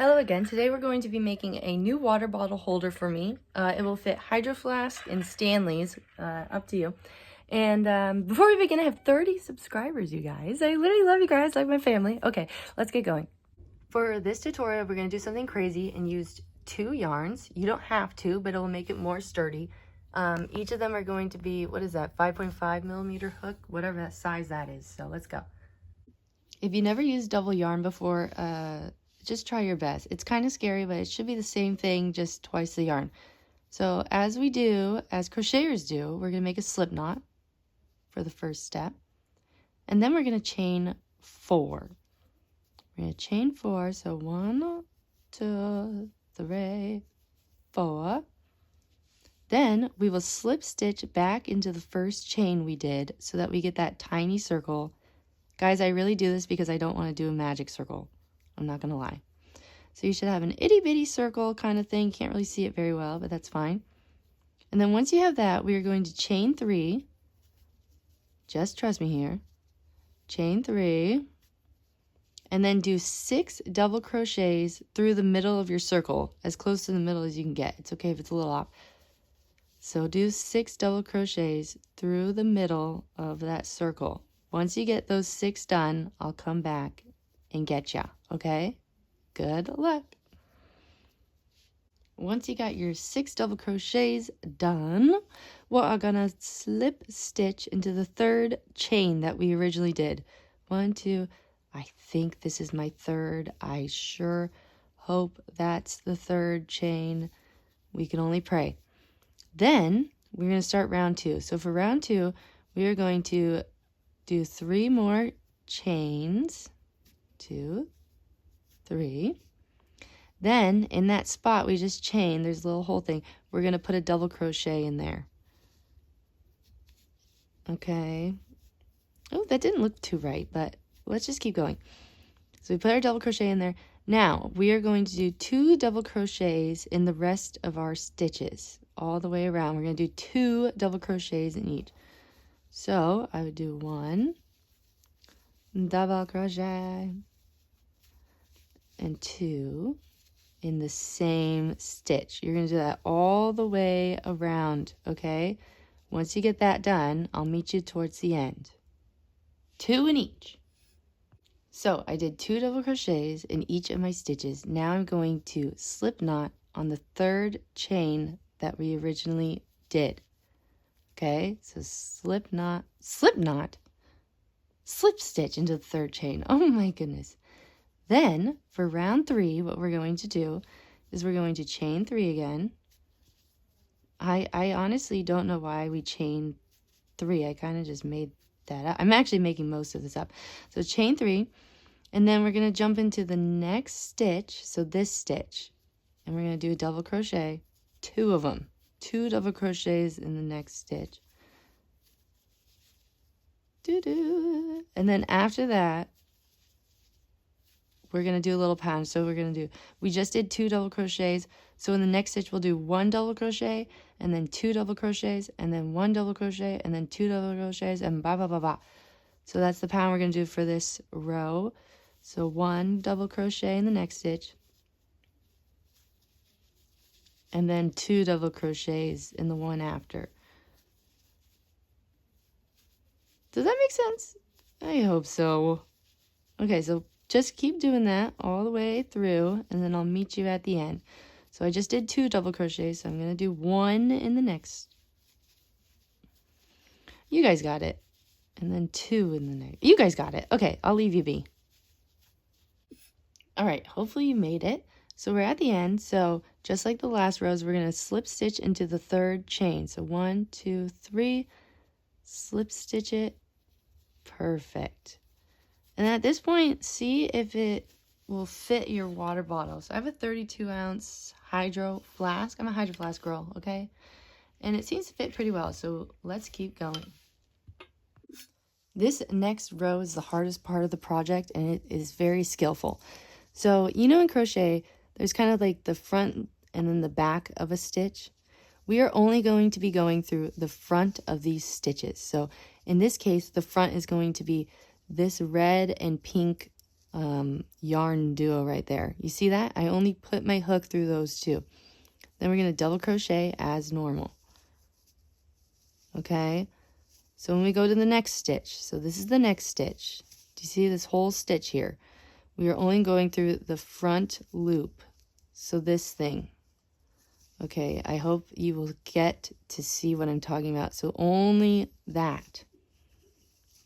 Hello again. Today we're going to be making a new water bottle holder for me. It will fit Hydro Flask and Stanley's, up to you. And before we begin, I have 30 subscribers, you guys. I literally love you guys, like my family. Okay, let's get going. For this tutorial, we're going to do something crazy and use 2 yarns. You don't have to, but it will make it more sturdy. Each of them are going to be, what is that, 5.5 millimeter hook, whatever that size that is. So let's go. If you never used double yarn before, just try your best. It's kind of scary, but it should be the same thing, just twice the yarn. So as crocheters do, we're going to make a slip knot for the first step. And then we're going to chain 4. We're going to chain 4. So 1, 2, 3, 4. Then we will slip stitch back into the first chain we did so that we get that tiny circle. Guys, I really do this because I don't want to do a magic circle. I'm not going to lie. So you should have an itty bitty circle kind of thing. Can't really see it very well, but that's fine. And then once you have that, we are going to chain 3. Just trust me here. Chain 3. And then do 6 double crochets through the middle of your circle, as close to the middle as you can get. It's okay if it's a little off. So do 6 double crochets through the middle of that circle. Once you get those 6 done, I'll come back and get ya, okay? Good luck. Once you got your 6 double crochets done, we're gonna slip stitch into the 3rd chain that we originally did. 1, 2, I think this is my 3rd. I sure hope that's the 3rd chain. We can only pray. Then we're gonna start round 2. So for round 2, we are going to do 3 more chains. 2, 3. Then in that spot we just chained, there's a little hole thing, we're going to put a double crochet in there. Okay. Oh, that didn't look too right, but let's just keep going. So we put our double crochet in there. Now we are going to do 2 double crochets in the rest of our stitches all the way around. We're going to do 2 double crochets in each. So I would do 1 double crochet and 2 in the same stitch. You're going to do that all the way around, okay? Once you get that done, I'll meet you towards the end. 2 in each. So I did 2 double crochets in each of my stitches. Now I'm going to slip knot on the 3rd chain that we originally did. Okay, so slip stitch into the 3rd chain. Oh my goodness. Then for round 3, what we're going to do is we're going to chain 3 again. I honestly don't know why we chained 3. I kind of just made that up. I'm actually making most of this up. So chain 3, and then we're going to jump into the next stitch, so this stitch, and we're going to do a double crochet, 2 of them. 2 double crochets in the next stitch. And then after that, we're going to do a little pattern. So we just did 2 double crochets. So in the next stitch, we'll do 1 double crochet, and then 2 double crochets, and then 1 double crochet, and then 2 double crochets, and blah, blah, blah, blah. So that's the pattern we're going to do for this row. So 1 double crochet in the next stitch, and then 2 double crochets in the one after. Does that make sense? I hope so. Okay, so just keep doing that all the way through, and then I'll meet you at the end. So I just did 2 double crochets, so I'm going to do 1 in the next. You guys got it. And then 2 in the next. You guys got it. Okay, I'll leave you be. All right, hopefully you made it. So we're at the end. So just like the last rows, we're going to slip stitch into the 3rd chain. So 1, 2, 3, slip stitch it. Perfect. And at this point, see if it will fit your water bottle. So I have a 32-ounce Hydro Flask. I'm a Hydro Flask girl, okay? And it seems to fit pretty well, so let's keep going. This next row is the hardest part of the project, and it is very skillful. So, you know in crochet, there's kind of like the front and then the back of a stitch. We are only going to be going through the front of these stitches. So in this case, the front is going to be this red and pink yarn duo right there. You see that? I only put my hook through those two. Then we're going to double crochet as normal. Okay? So when we go to the next stitch, so this is the next stitch. Do you see this whole stitch here? We are only going through the front loop. So this thing. Okay, I hope you will get to see what I'm talking about. So only that.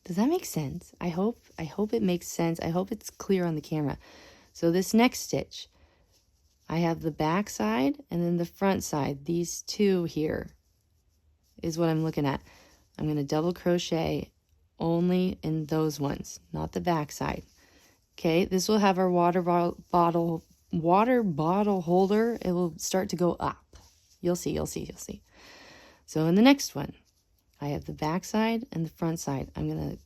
Does that make sense? I hope it makes sense. I hope it's clear on the camera. So this next stitch, I have the back side and then the front side. These two here is what I'm looking at. I'm going to double crochet only in those ones, not the back side. Okay, this will have our water bottle holder. It will start to go up. You'll see. So in the next one, I have the back side and the front side. I'm going to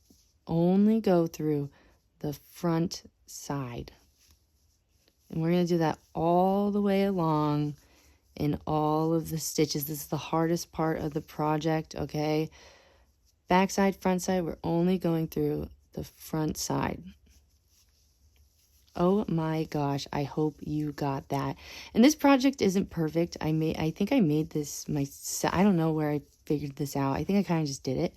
only go through the front side. And we're going to do that all the way along in all of the stitches. This is the hardest part of the project, okay? Back side, front side, we're only going through the front side. Oh my gosh, I hope you got that. And this project isn't perfect. I think I made this myself. I don't know where I figured this out. I think I kind of just did it.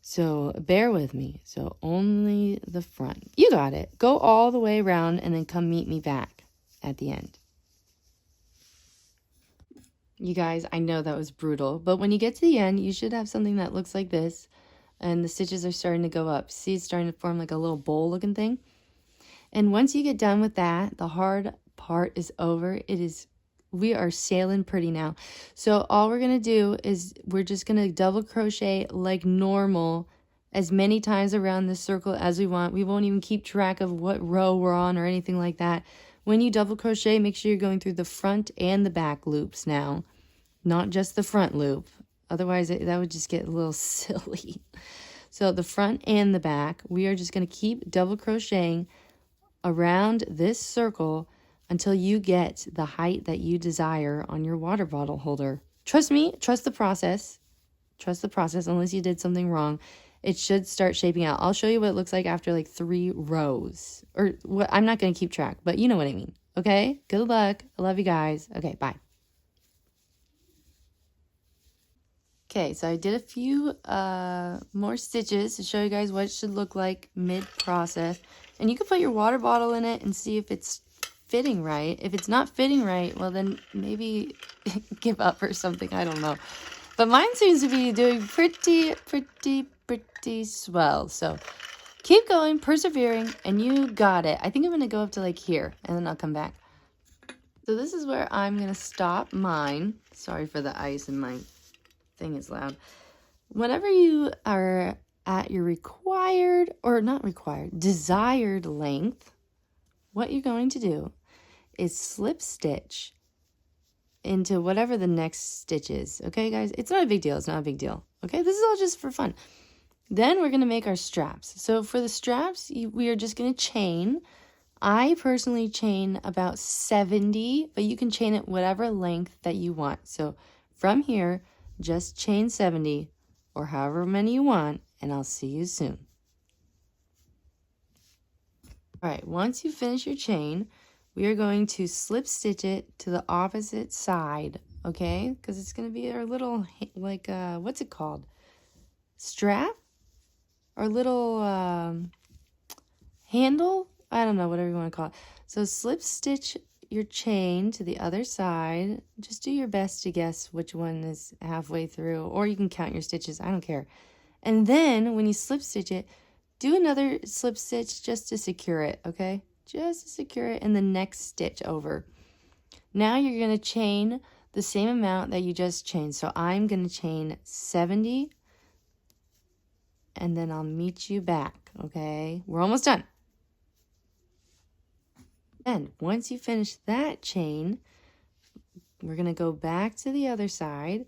So bear with me. So only the front. You got it. Go all the way around and then come meet me back at the end. You guys, I know that was brutal, but when you get to the end, you should have something that looks like this. And the stitches are starting to go up. See, it's starting to form like a little bowl looking thing. And once you get done with that, the hard part is over. We are sailing pretty now. So all we're going to do is we're just going to double crochet like normal as many times around this circle as we want. We won't even keep track of what row we're on or anything like that. When you double crochet, make sure you're going through the front and the back loops now, not just the front loop. Otherwise, that would just get a little silly. So the front and the back, we are just going to keep double crocheting around this circle until you get the height that you desire on your water bottle holder. Trust me, trust the process. Trust the process, unless you did something wrong. It should start shaping out. I'll show you what it looks like after like 3 rows. Or what, I'm not going to keep track, but you know what I mean. Okay? Good luck. I love you guys. Okay, bye. Okay, so I did a few more stitches to show you guys what it should look like mid-process. And you can put your water bottle in it and see if it's fitting right. If it's not fitting right, well then maybe give up or something. I don't know. But mine seems to be doing pretty swell. So keep going, persevering, and you got it. I think I'm going to go up to like here, and then I'll come back. So this is where I'm going to stop mine. Sorry for the ice in my thing is loud. Whenever you are at your desired length, what you're going to do is slip stitch into whatever the next stitch is. Okay, guys? It's not a big deal. It's not a big deal. Okay? This is all just for fun. Then we're going to make our straps. So for the straps, we are just going to chain. I personally chain about 70, but you can chain it whatever length that you want. So from here, just chain 70 or however many you want, and I'll see you soon. All right, once you finish your chain, we are going to slip stitch it to the opposite side, okay? Because it's going to be our little, like, what's it called? Strap? Our little handle? I don't know, whatever you want to call it. So slip stitch your chain to the other side. Just do your best to guess which one is halfway through, or you can count your stitches. I don't care. And then when you slip stitch it, do another slip stitch just to secure it, okay? Just to secure it in the next stitch over. Now you're going to chain the same amount that you just chained. So I'm going to chain 70, and then I'll meet you back, okay? We're almost done. And once you finish that chain, we're going to go back to the other side,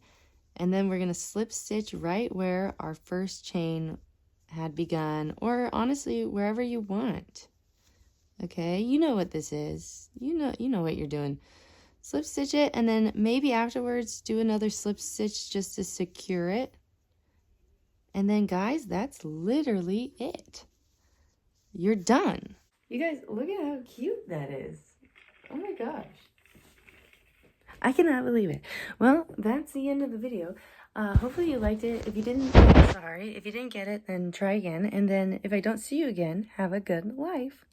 and then we're going to slip stitch right where our first chain had begun, or honestly, wherever you want. Okay, you know what this is. You know what you're doing. Slip stitch it, and then maybe afterwards do another slip stitch just to secure it. And then guys, that's literally it. You're done. You guys, look at how cute that is. Oh my gosh. I cannot believe it. Well, that's the end of the video. Hopefully you liked it. If you didn't, sorry. If you didn't get it, then try again. And then if I don't see you again, have a good life.